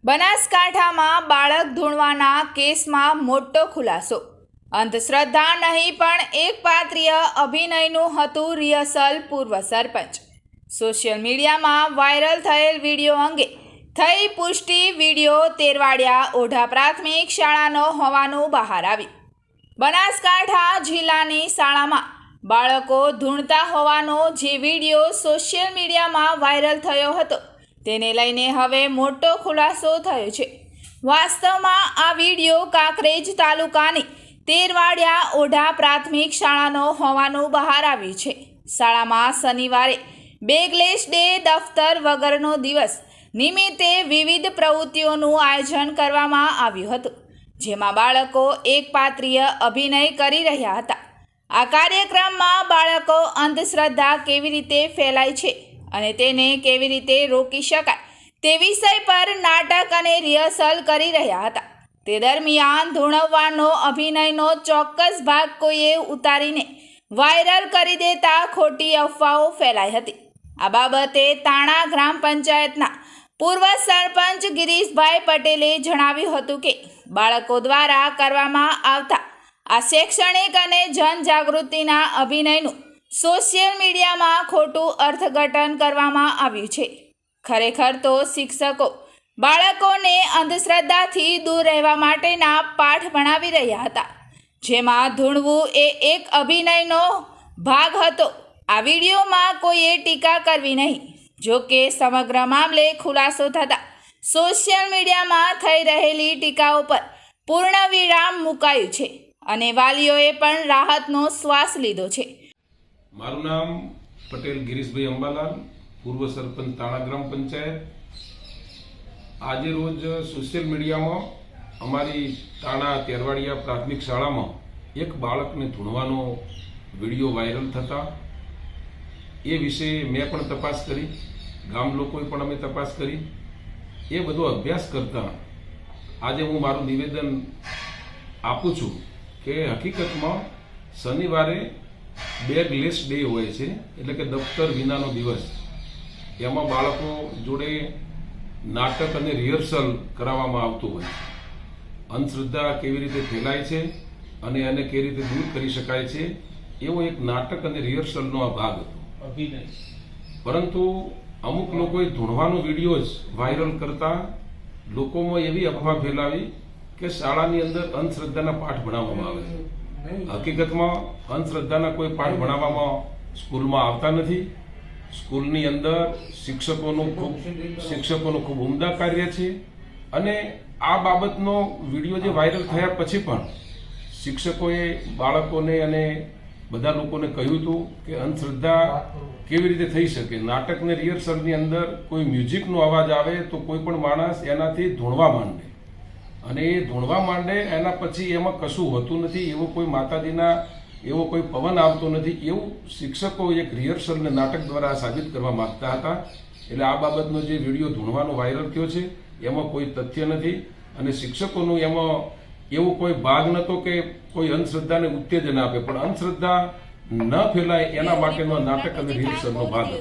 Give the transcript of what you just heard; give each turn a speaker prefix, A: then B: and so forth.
A: બનાસકાંઠામાં બાળક ધૂણવાના કેસમાં મોટો ખુલાસો। અંધશ્રદ્ધા નહીં પણ એક પાત્રીય અભિનયનું હતું રિહર્સલ। પૂર્વ સરપંચ સોશિયલ મીડિયામાં વાયરલ થયેલ વિડીયો અંગે થઈ પુષ્ટિ। વિડીયો તેરવાડિયા ઓઢા પ્રાથમિક શાળાનો હોવાનું બહાર આવ્યું। બનાસકાંઠા જિલ્લાની શાળામાં બાળકો ધૂણતા હોવાનો જે વિડીયો સોશિયલ મીડિયામાં વાયરલ થયો હતો તેને લઈને હવે મોટો ખુલાસો થયો છે। વાસ્તવમાં આ વિડીયો કાંકરેજ તાલુકાની તેરવાડિયા ઓઢા પ્રાથમિક શાળાનો હોવાનું બહાર આવ્યું છે। શાળામાં શનિવારે બેગલેસ ડે દફતર વગરનો દિવસ નિમિત્તે વિવિધ પ્રવૃત્તિઓનું આયોજન કરવામાં આવ્યું હતું, જેમાં બાળકો એકપાત્રીય અભિનય કરી રહ્યા હતા। આ કાર્યક્રમમાં બાળકો અંધશ્રદ્ધા કેવી રીતે ફેલાય છે અને તેને કેવી રીતે રોકી શકાય તે વિષય પર નાટક અને રિહર્સલ કરી રહ્યા હતા। તે દરમિયાન ધૂણવવાનો અભિનયનો ચોક્કસ ભાગ કોઈએ ઉતારીને વાયરલ કરી દેતા ખોટી અફવાઓ ફેલાઈ હતી। આ બાબતે તાણા ગ્રામ પંચાયતના પૂર્વ સરપંચ ગિરીશભાઈ પટેલે જણાવ્યું હતું કે બાળકો દ્વારા કરવામાં આવતા આ શૈક્ષણિક અને જનજાગૃતિના અભિનયનું સોશિયલ મીડિયામાં ખોટું અર્થઘટન કરવામાં આવ્યું છે। ખરેખર તો શિક્ષકો બાળકોને અંધશ્રદ્ધાથી દૂર રહેવા માટેના પાઠ ભણાવી રહ્યા હતા, જેમાં ધૂણવું એ એક અભિનયનો ભાગ હતો। આ વિડીયોમાં કોઈએ ટીકા કરવી નહીં। જો કે સમગ્ર મામલે ખુલાસો થતાં સોશિયલ મીડિયામાં થઈ રહેલી ટીકાઓ પર પૂર્ણ વિરામ મુકાયું છે અને વાલીઓએ પણ રાહતનો શ્વાસ લીધો છે।
B: મારું નામ પટેલ ગિરીશભાઈ અંબાલાલ, પૂર્વ સરપંચ તાણા ગ્રામ પંચાયત। આજે રોજ સોશિયલ મીડિયામાં અમારી તાણા તેરવાડિયા પ્રાથમિક શાળામાં એક બાળકને ધૂણવાનો વિડીયો વાયરલ થતા એ વિશે મેં પણ તપાસ કરી, ગામ લોકોએ પણ અમે તપાસ કરી। એ બધો અભ્યાસ કરતા આજે હું મારું નિવેદન આપું છું કે હકીકતમાં શનિવારે બેગલેસ ડે હોય છે, એટલે કે દફતર વિનાનો દિવસ। એમાં બાળકો જોડે નાટક અને રિહર્સલ કરાવવામાં આવતું હોય છે। અંધશ્રદ્ધા કેવી રીતે ફેલાય છે અને એને કેવી રીતે દૂર કરી શકાય છે એવો એક નાટક અને રિહર્સલનો આ ભાગ હતો। પરંતુ અમુક લોકોએ ધૂણવાનો વિડીયો જ વાયરલ કરતા લોકોમાં એવી અફવા ફેલાવી કે શાળાની અંદર અંધશ્રદ્ધાના પાઠ ભણાવવામાં આવે છે। હકીકતમાં અંધશ્રદ્ધાના કોઈ પાઠ ભણાવવામાં સ્કૂલમાં આવતા નથી। સ્કૂલની અંદર શિક્ષકોનું ખૂબ ઉમદા કાર્ય છે અને આ બાબતનો વિડીયો જે વાયરલ થયા પછી પણ શિક્ષકોએ બાળકોને અને બધા લોકોને કહ્યું હતું કે અંધશ્રદ્ધા કેવી રીતે થઈ શકે। નાટકને રિહર્સલની અંદર કોઈ મ્યુઝિકનો અવાજ આવે તો કોઈ પણ માણસ એનાથી ધૂણવા માંડે અને એ ધૂણવા માંડે એના પછી એમાં કશું હોતું નથી, એવો કોઈ માતાજીના એવો કોઈ પવન આવતો નથી, એવું શિક્ષકો એક રિહર્સલ ને નાટક દ્વારા સાબિત કરવા માંગતા હતા। એટલે આ બાબતનો જે વિડીયો ધૂણવાનો વાયરલ થયો છે એમાં કોઈ તથ્ય નથી અને શિક્ષકોનું એમાં એવો કોઈ ભાગ નહોતો કે કોઈ અંધશ્રદ્ધાને ઉત્તેજન આપે, પણ અંધશ્રદ્ધા ન ફેલાય એના માટેનો નાટક અને રિહર્સલનો ભાગ હતો।